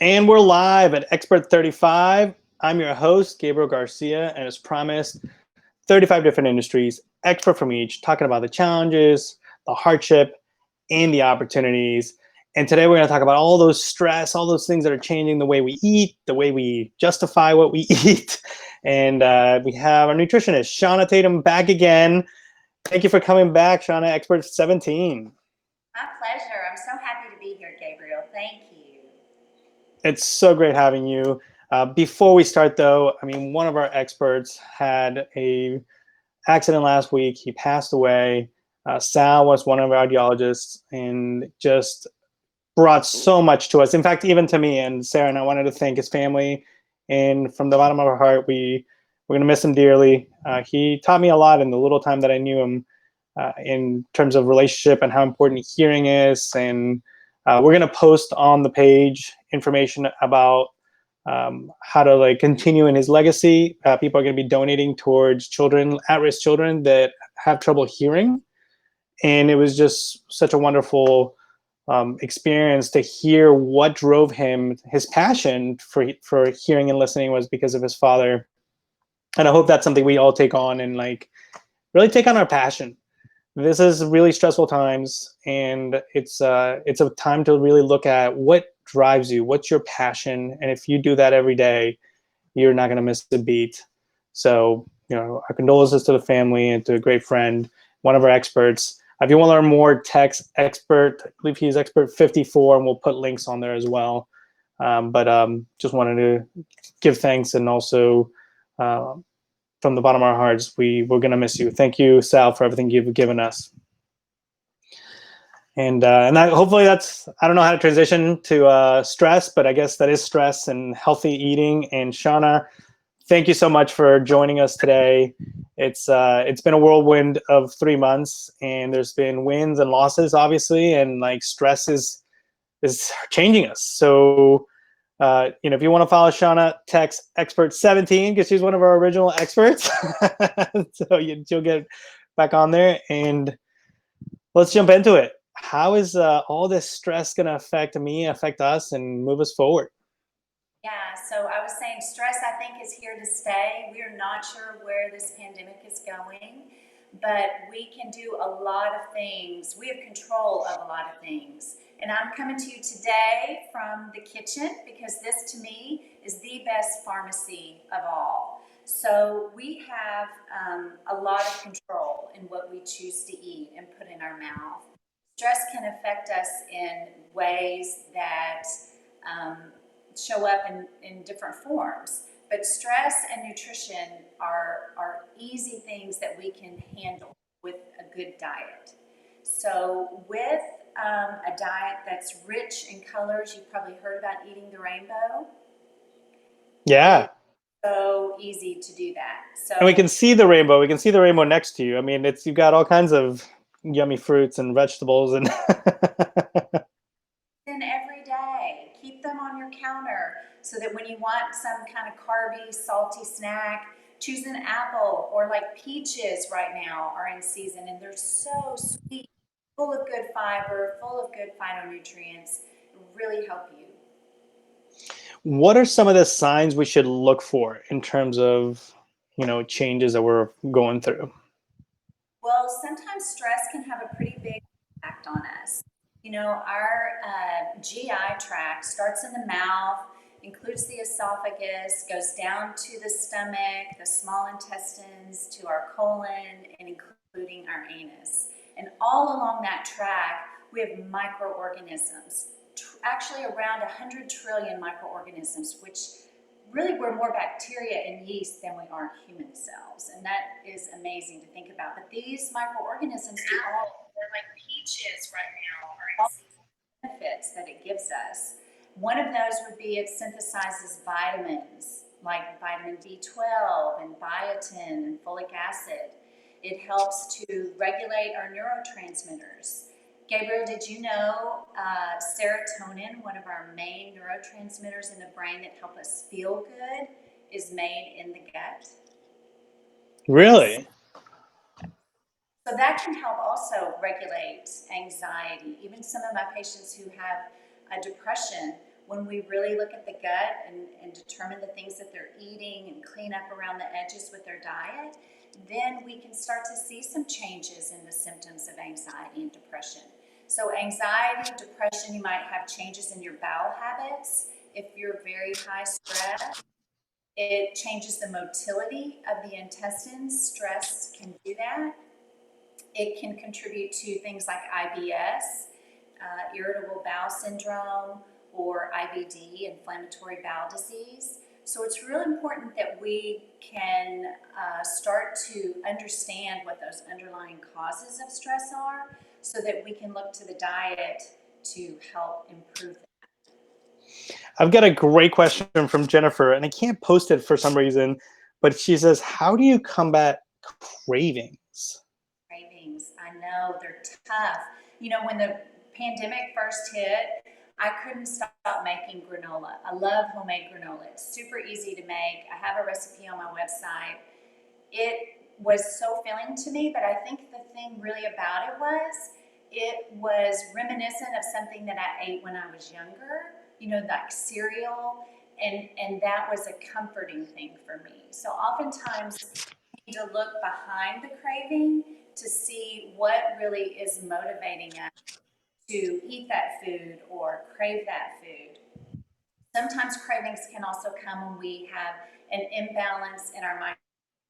And we're live at Expert35. I'm your host, Gabriel Garcia, and as promised, 35 different industries, expert from each, talking about the challenges, the hardship, and the opportunities. And today we're going to talk about all those stress, all those things that are changing the way we eat, the way we justify what we eat. And we have our nutritionist, Shana Tatum, back again. Thank you for coming back, Shana, Expert 17. My pleasure. I'm so happy to be here, Gabriel. Thank you. It's so great having you. Before we start, though, I mean, one of our experts had a accident last week. He passed away. Sal was one of our audiologists and just brought so much to us. In fact, even to me and Sarah, and I wanted to thank his family. And from the bottom of our heart, we're going to miss him dearly. He taught me a lot in the little time that I knew him in terms of relationship and how important hearing is. And we're going to post on the page information about how to continue in his legacy. People are going to be donating towards children, at-risk children that have trouble hearing. And it was just such a wonderful experience to hear what drove him. His passion for hearing and listening was because of his father. And I hope that's something we all take on and really take on our passion. This is really stressful times, and it's a time to really look at what drives you, what's your passion, and if you do that every day, you're not going to miss a beat. So, our condolences to the family and to a great friend, one of our experts. If you want to learn more, text expert. I believe he's expert 54, and we'll put links on there as well. Just wanted to give thanks, and also from the bottom of our hearts, we're going to miss you. Thank you, Sal, for everything you've given us. And hopefully that's, I don't know how to transition to stress, but I guess that is stress and healthy eating. And Shana, thank you so much for joining us today. It's been a whirlwind of 3 months, and there's been wins and losses, obviously, and stress is changing us. So if you want to follow Shana, text expert 17 because she's one of our original experts. So you'll get back on there, and let's jump into it. How is all this stress going to affect us, and move us forward? Yeah, so I was saying stress, I think, is here to stay. We're not sure where this pandemic is going, but we can do a lot of things. We have control of a lot of things. And I'm coming to you today from the kitchen because this, to me, is the best pharmacy of all. So we have a lot of control in what we choose to eat and put in our mouth. Stress can affect us in ways that show up in different forms. But stress and nutrition are easy things that we can handle with a good diet. So with a diet that's rich in colors, you've probably heard about eating the rainbow. Yeah. It's so easy to do that. So, and we can see the rainbow. We can see the rainbow next to you. I mean, you've got all kinds of yummy fruits and vegetables and then every day, keep them on your counter so that when you want some kind of carby, salty snack, choose an apple, or like peaches right now are in season and they're so sweet, full of good fiber, full of good phytonutrients, really help you. What are some of the signs we should look for in terms of, changes that we're going through? Well, sometimes stress can have a pretty big impact on us. Our GI tract starts in the mouth, includes the esophagus, goes down to the stomach, the small intestines, to our colon, and including our anus. And all along that tract, we have microorganisms, actually around 100 trillion microorganisms, which really we're more bacteria and yeast than we are human cells. And that is amazing to think about. But these microorganisms do all, they're like peaches right now, are benefits that it gives us. One of those would be it synthesizes vitamins like vitamin B12 and biotin and folic acid. It helps to regulate our neurotransmitters. Gabriel, did you know serotonin, one of our main neurotransmitters in the brain that help us feel good, is made in the gut? Really? So that can help also regulate anxiety. Even some of my patients who have a depression when we really look at the gut and determine the things that they're eating and clean up around the edges with their diet, then we can start to see some changes in the symptoms of anxiety and depression. So anxiety, depression, you might have changes in your bowel habits. If you're very high stress, it changes the motility of the intestines. Stress can do that. It can contribute to things like IBS, irritable bowel syndrome, or IBD, inflammatory bowel disease. So it's really important that we can start to understand what those underlying causes of stress are so that we can look to the diet to help improve that. I've got a great question from Jennifer, and I can't post it for some reason, but she says, how do you combat cravings? Cravings, I know they're tough. You know, when the pandemic first hit, I couldn't stop making granola. I love homemade granola. It's super easy to make. I have a recipe on my website. It was so filling to me, but I think the thing really about it was reminiscent of something that I ate when I was younger, you know, like cereal, and that was a comforting thing for me. So oftentimes we need to look behind the craving to see what really is motivating us to eat that food or crave that food. Sometimes cravings can also come when we have an imbalance in our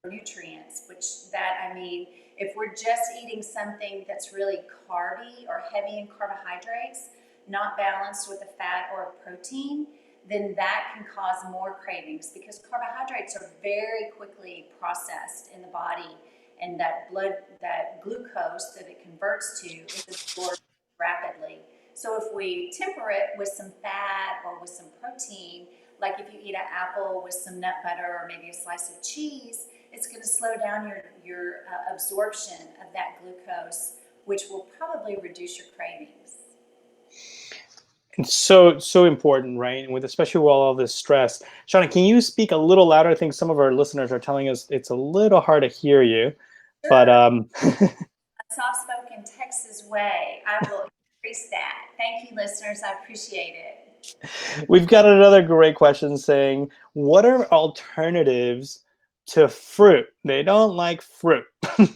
nutrients, which that I mean, if we're just eating something that's really carby or heavy in carbohydrates, not balanced with a fat or a protein, then that can cause more cravings because carbohydrates are very quickly processed in the body, and that glucose that it converts to is absorbed rapidly. So if we temper it with some fat or with some protein, like if you eat an apple with some nut butter or maybe a slice of cheese, it's going to slow down your absorption of that glucose, which will probably reduce your cravings. It's so important, right? And with especially with all this stress. Shana, can you speak a little louder? I think some of our listeners are telling us it's a little hard to hear you. But Sure. Soft-spoken Texas way. I will increase that. Thank you, listeners. I appreciate it. we've got another great question saying, what are alternatives to fruit? They don't like fruit. Tips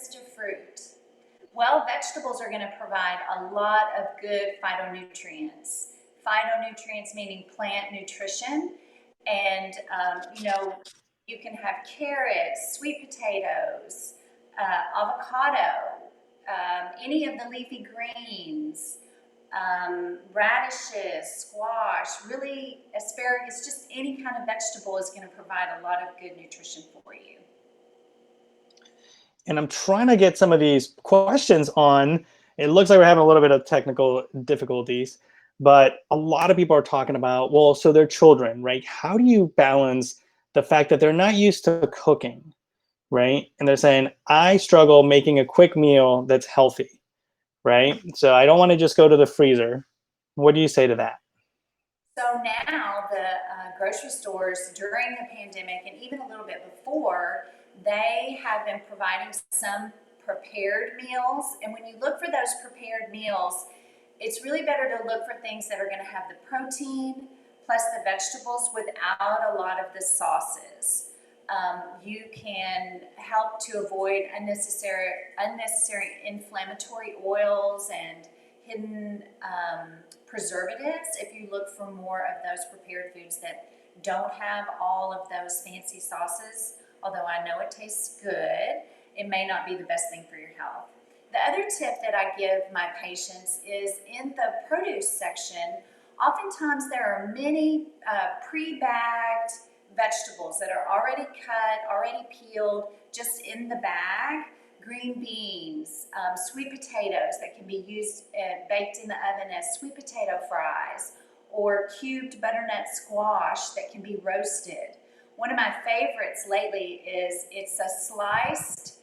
to fruit. Well, vegetables are going to provide a lot of good phytonutrients. Phytonutrients meaning plant nutrition. And, you know, you can have carrots, sweet potatoes, avocado, any of the leafy greens, radishes, squash, really asparagus, just any kind of vegetable is going to provide a lot of good nutrition for you. And I'm trying to get some of these questions on. It looks like we're having a little bit of technical difficulties, but a lot of people are talking about, well, so they're children, right? How do you balance the fact that they're not used to cooking, right? And they're saying, I struggle making a quick meal that's healthy, right? So I don't want to just go to the freezer. What do you say to that? So now the grocery stores during the pandemic and even a little bit before, they have been providing some prepared meals. And when you look for those prepared meals, it's really better to look for things that are going to have the protein plus the vegetables without a lot of the sauces. You can help to avoid unnecessary inflammatory oils and hidden preservatives if you look for more of those prepared foods that don't have all of those fancy sauces. Although I know it tastes good, it may not be the best thing for your health. The other tip that I give my patients is in the produce section, oftentimes there are many pre-bagged vegetables that are already cut, already peeled, just in the bag. Green beans, sweet potatoes that can be used baked in the oven as sweet potato fries, or cubed butternut squash that can be roasted. One of my favorites lately is it's a sliced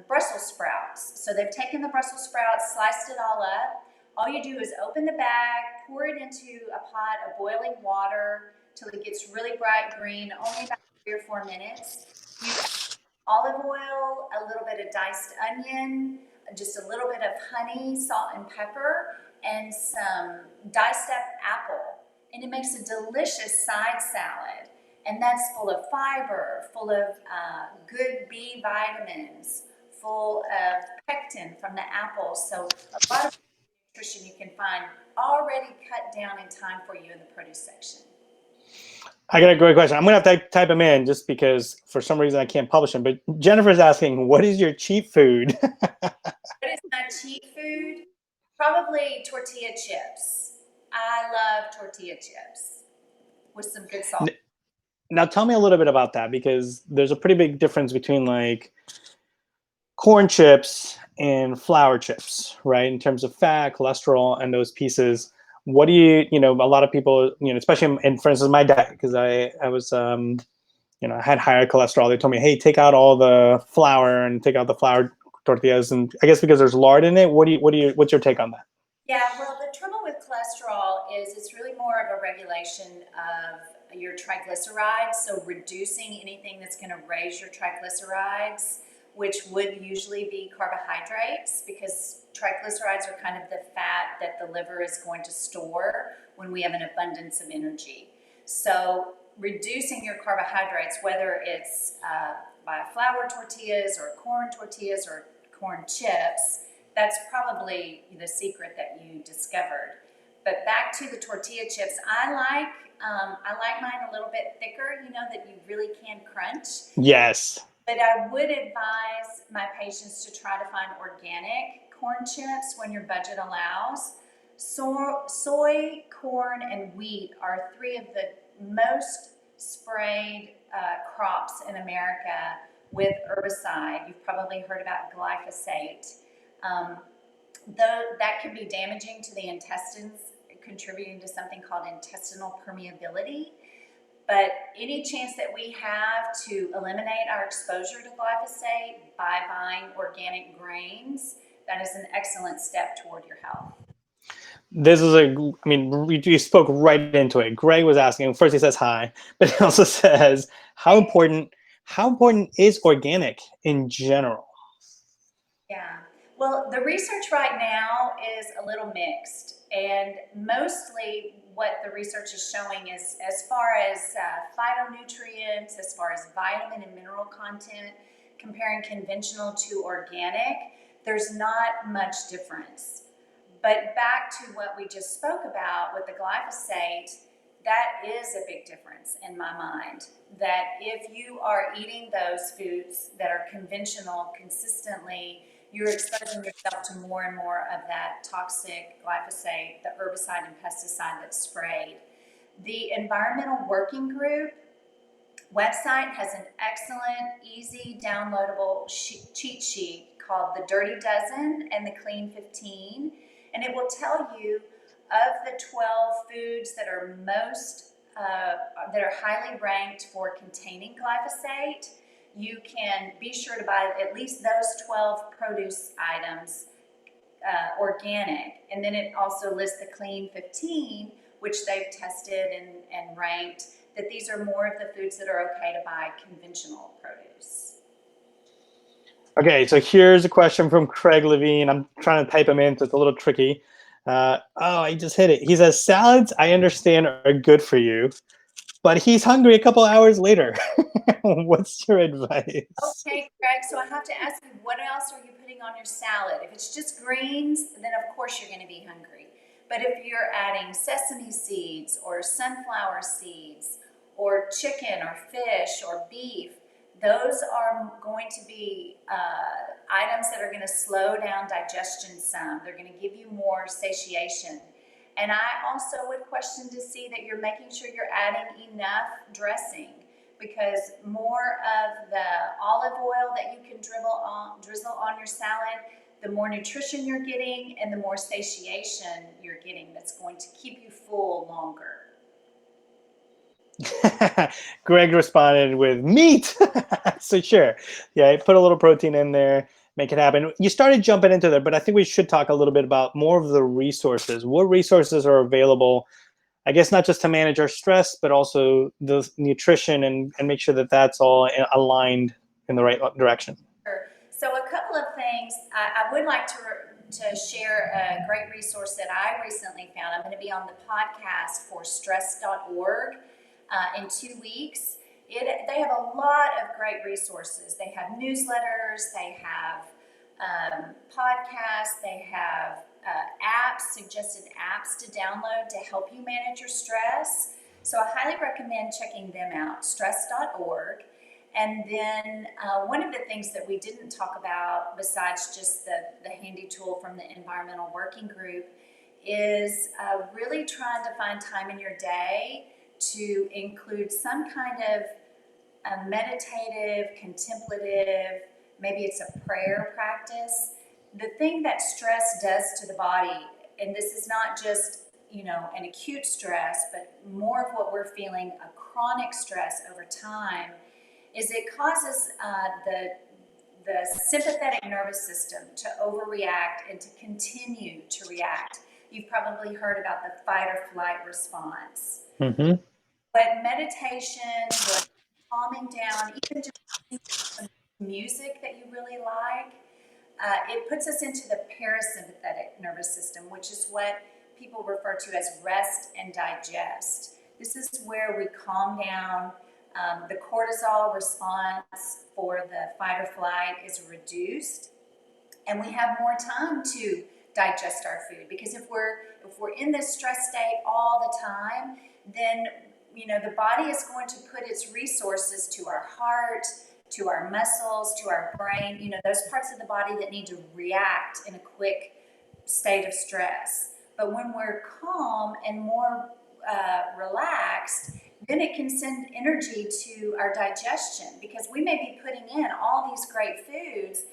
Brussels sprouts. So they've taken the Brussels sprouts, sliced it all up. All you do is open the bag, pour it into a pot of boiling water till it gets really bright green, only about 3 or 4 minutes. You add olive oil, a little bit of diced onion, just a little bit of honey, salt, and pepper, and some diced up apple, and it makes a delicious side salad. And that's full of fiber, full of good B vitamins, full of pectin from the apple. So a lot of nutrition you can find already cut down in time for you in the produce section. I got a great question. I'm going to have to type them in just because for some reason I can't publish them. But Jennifer's asking, what is your cheat food? What is my cheat food? Probably tortilla chips. I love tortilla chips with some good salt. Now tell me a little bit about that, because there's a pretty big difference between like corn chips and flour chips, right? In terms of fat, cholesterol, and those pieces. What do you know, a lot of people, especially in, for instance, my diet, because I was, I had higher cholesterol. They told me, hey, take out all the flour and take out the flour tortillas. And I guess because there's lard in it, what's your take on that? Yeah, well, the trouble with cholesterol is it's really more of a regulation of your triglycerides. So reducing anything that's going to raise your triglycerides, which would usually be carbohydrates, because triglycerides are kind of the fat that the liver is going to store when we have an abundance of energy. So reducing your carbohydrates, whether it's by flour tortillas or corn chips, that's probably the secret that you discovered. But back to the tortilla chips, I like mine a little bit thicker, that you really can crunch. Yes. But I would advise my patients to try to find organic corn chips when your budget allows. Soy, corn, and wheat are three of the most sprayed crops in America with herbicide. You've probably heard about glyphosate. Though that can be damaging to the intestines, contributing to something called intestinal permeability. But any chance that we have to eliminate our exposure to glyphosate by buying organic grains, that is an excellent step toward your health. This is you spoke right into it. Greg was asking, first he says hi, but he also says, how important is organic in general? Yeah. Well, the research right now is a little mixed, and mostly what the research is showing is as far as phytonutrients, as far as vitamin and mineral content, comparing conventional to organic, there's not much difference. But back to what we just spoke about with the glyphosate, that is a big difference in my mind. That if you are eating those foods that are conventional consistently, you're exposing yourself to more and more of that toxic glyphosate, the herbicide and pesticide that's sprayed. The Environmental Working Group website has an excellent, easy, downloadable cheat sheet called the Dirty Dozen and the Clean 15. And it will tell you of the 12 foods that are that are highly ranked for containing glyphosate. You can be sure to buy at least those 12 produce items organic. And then it also lists the Clean 15, which they've tested and ranked, that these are more of the foods that are okay to buy conventional produce. Okay, so here's a question from Craig Levine. I'm trying to type him in, so it's a little tricky. I just hit it. He says, salads, I understand, are good for you, but he's hungry a couple hours later. What's your advice? Okay, Craig, so I have to ask you, what else are you putting on your salad? If it's just greens, then of course you're going to be hungry. But if you're adding sesame seeds or sunflower seeds or chicken or fish or beef, those are going to be items that are going to slow down digestion some. They're going to give you more satiation. And I also would question to see that you're making sure you're adding enough dressing, because more of the olive oil that you can drizzle on your salad, the more nutrition you're getting and the more satiation you're getting that's going to keep you full longer. Greg responded with meat. So sure. Yeah, put a little protein in there, make it happen. You started jumping into there, but I think we should talk a little bit about more of the resources. What resources are available, I guess, not just to manage our stress, but also the nutrition and make sure that that's all aligned in the right direction. Sure. So a couple of things I would like to to share a great resource that I recently found. I'm going to be on the podcast for stress.org in 2 weeks. They have a lot of great resources. They have newsletters, they have podcasts, they have apps, suggested apps to download to help you manage your stress. So I highly recommend checking them out, stress.org. And then one of the things that we didn't talk about, besides just the handy tool from the Environmental Working Group, is really trying to find time in your day to include some kind of a meditative, contemplative, maybe it's a prayer practice. The thing that stress does to the body, and this is not just, an acute stress, but more of what we're feeling, a chronic stress over time, is it causes the sympathetic nervous system to overreact and to continue to react. You've probably heard about the fight or flight response. Mm-hmm. But meditation, but calming down, even just some music that you really like, it puts us into the parasympathetic nervous system, which is what people refer to as rest and digest. This is where we calm down. The cortisol response for the fight or flight is reduced, and we have more time to digest our food. Because if we're in this stress state all the time, then the body is going to put its resources to our heart, to our muscles, to our brain, those parts of the body that need to react in a quick state of stress. But when we're calm and more relaxed, then it can send energy to our digestion, because we may be putting in all these great foods,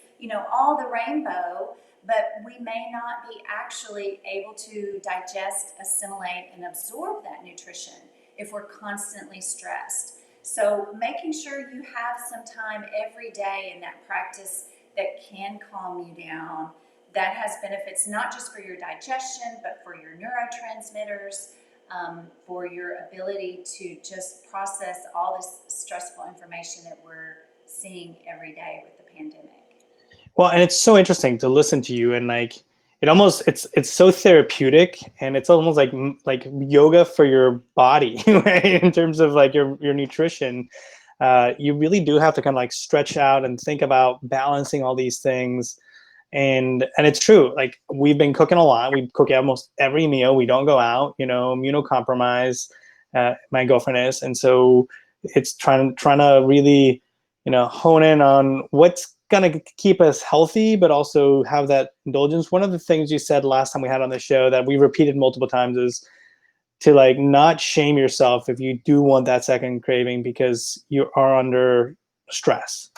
all the rainbow, but we may not be actually able to digest, assimilate, and absorb that nutrition if we're constantly stressed. So making sure you have some time every day in that practice that can calm you down, that has benefits not just for your digestion, but for your neurotransmitters, for your ability to just process all this stressful information that we're seeing every day with the pandemic. Well, and it's so interesting to listen to you, and it's so therapeutic, and it's almost like yoga for your body, right? In terms of like your nutrition, you really do have to kind of like stretch out and think about balancing all these things. And it's true. Like, we've been cooking a lot. We cook almost every meal. We don't go out. Immunocompromised. My girlfriend is, and so it's trying to really, hone in on what's gonna keep us healthy, but also have that indulgence. One of the things you said last time we had on the show that we repeated multiple times is to like not shame yourself if you do want that second craving, because you are under stress.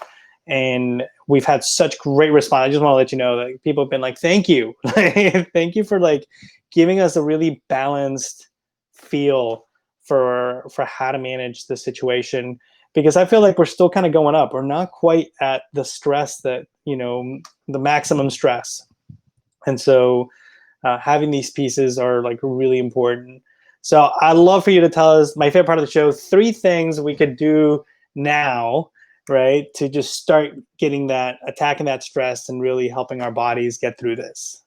And we've had such great response. I just want to let you know that people have been like, thank you. Thank you for like giving us a really balanced feel for how to manage the situation, because I feel like we're still kind of going up. We're not quite at the stress that, the maximum stress. And so having these pieces are like really important. So I'd love for you to tell us, my favorite part of the show, 3 things we could do now, right, to just start attacking that stress and really helping our bodies get through this.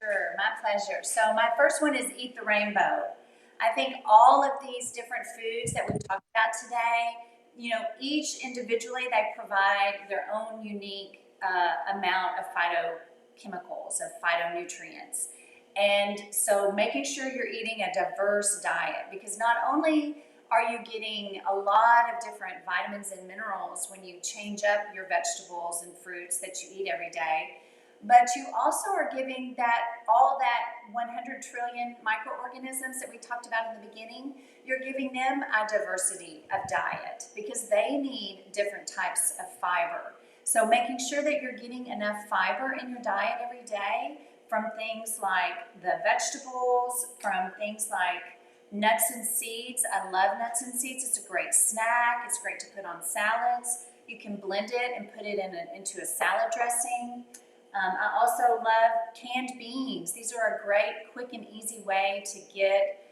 Sure, my pleasure. So my first one is eat the rainbow. I think all of these different foods that we've talked about today, each individually, they provide their own unique amount of phytochemicals, of phytonutrients. And so making sure you're eating a diverse diet, because not only are you getting a lot of different vitamins and minerals when you change up your vegetables and fruits that you eat every day, but you also are giving all that 100 trillion microorganisms that we talked about in the beginning, you're giving them a diversity of diet, because they need different types of fiber. So making sure that you're getting enough fiber in your diet every day, from things like the vegetables, from things like nuts and seeds. I love nuts and seeds. It's a great snack. It's great to put on salads. You can blend it and put it into a salad dressing. I also love canned beans. These are a great, quick, and easy way to get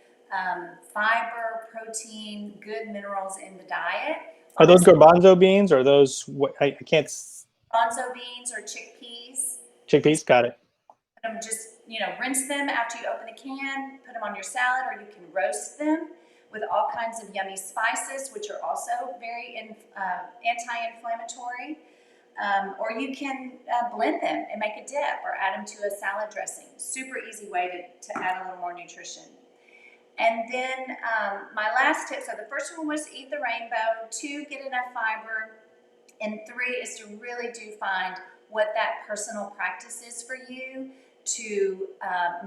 fiber, protein, good minerals in the diet. Are those garbanzo beans, or those, I can't... Garbanzo beans or chickpeas. Chickpeas, got it. Put them just, rinse them after you open the can, put them on your salad, or you can roast them with all kinds of yummy spices, which are also very anti-inflammatory. Or you can blend them and make a dip or add them to a salad dressing. Super easy way to add a little more nutrition. And then my last tip, so the first one was eat the rainbow, 2, get enough fiber, and 3 is to really do find what that personal practice is for you to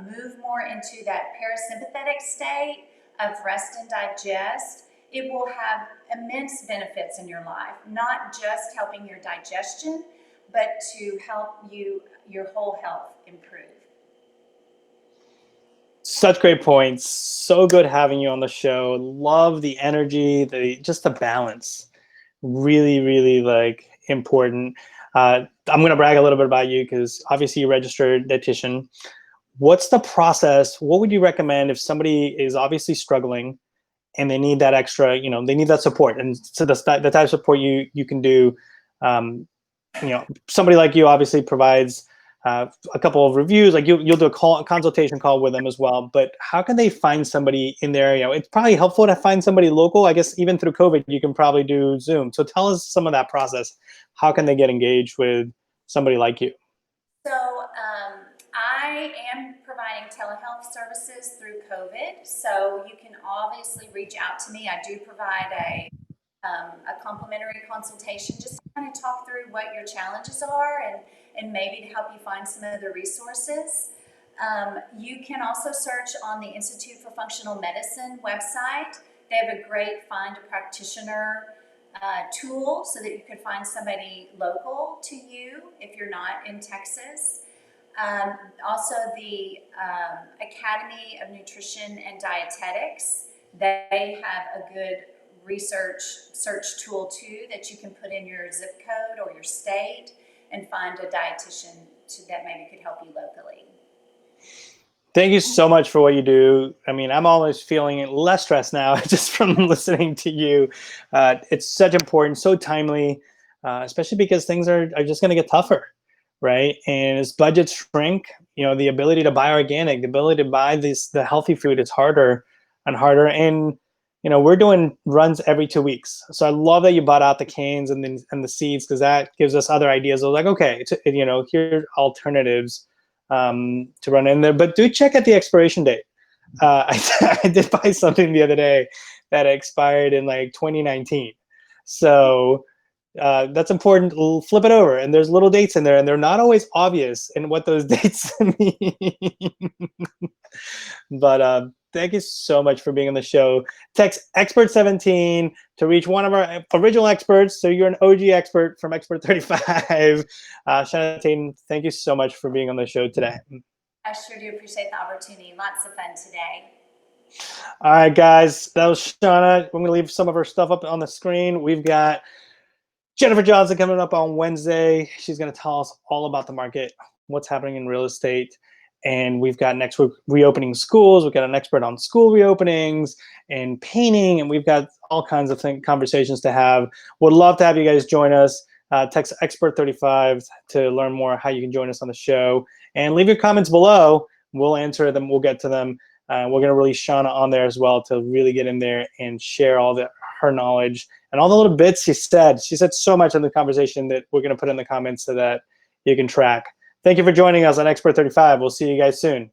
move more into that parasympathetic state of rest and digest. It will have immense benefits in your life, not just helping your digestion, but to help your whole health improve. Such great points. So good having you on the show. Love the energy, just the balance. Really, really like important. I'm going to brag a little bit about you because obviously you're a registered dietitian. What's the process? What would you recommend if somebody is obviously struggling and they need that extra, they need that support? And so the type of support you can do, somebody like you obviously provides a couple of reviews, like you'll do a consultation call with them as well. But how can they find somebody in their area? It's probably helpful to find somebody local. I guess even through COVID, you can probably do Zoom. So tell us some of that process. How can they get engaged with somebody like you? So I am providing telehealth services through COVID. So you can obviously reach out to me. I do provide a complimentary consultation just to kind of talk through what your challenges are and maybe to help you find some other resources. You can also search on the Institute for Functional Medicine website. They have a great find a practitioner tool so that you could find somebody local to you if you're not in Texas. Also the Academy of Nutrition and Dietetics, they have a good research search tool too that you can put in your zip code or your state and find a dietitian that maybe could help you locally. Thank you so much for what you do. I mean, I'm always feeling less stressed now just from listening to you. It's such important, so timely, especially because things are just going to get tougher, right? And as budgets shrink, the ability to buy organic, the ability to buy the healthy food is harder and harder. And we're doing runs every 2 weeks, so I love that you bought out the canes and the seeds because that gives us other ideas of like, okay, here's alternatives to run in there. But do check at the expiration date. I did buy something the other day that expired in like 2019. So that's important. Flip it over, and there's little dates in there, and they're not always obvious in what those dates mean. But thank you so much for being on the show. Text Expert17 to reach one of our original experts. So you're an OG expert from Expert35. Shana Tatum, thank you so much for being on the show today. I sure do appreciate the opportunity. Lots of fun today. All right, guys, that was Shana. I'm going to leave some of her stuff up on the screen. We've got Jennifer Johnson coming up on Wednesday. She's going to tell us all about the market, what's happening in real estate. And we've got next week reopening schools. We've got an expert on school reopenings and painting, and we've got all kinds of conversations to have. Would love to have you guys join us. Text Expert35 to learn more how you can join us on the show. And leave your comments below. We'll answer them. We'll get to them. We're going to release Shana on there as well to really get in there and share all her knowledge and all the little bits she said. She said so much in the conversation that we're going to put in the comments so that you can track. Thank you for joining us on Expert35. We'll see you guys soon.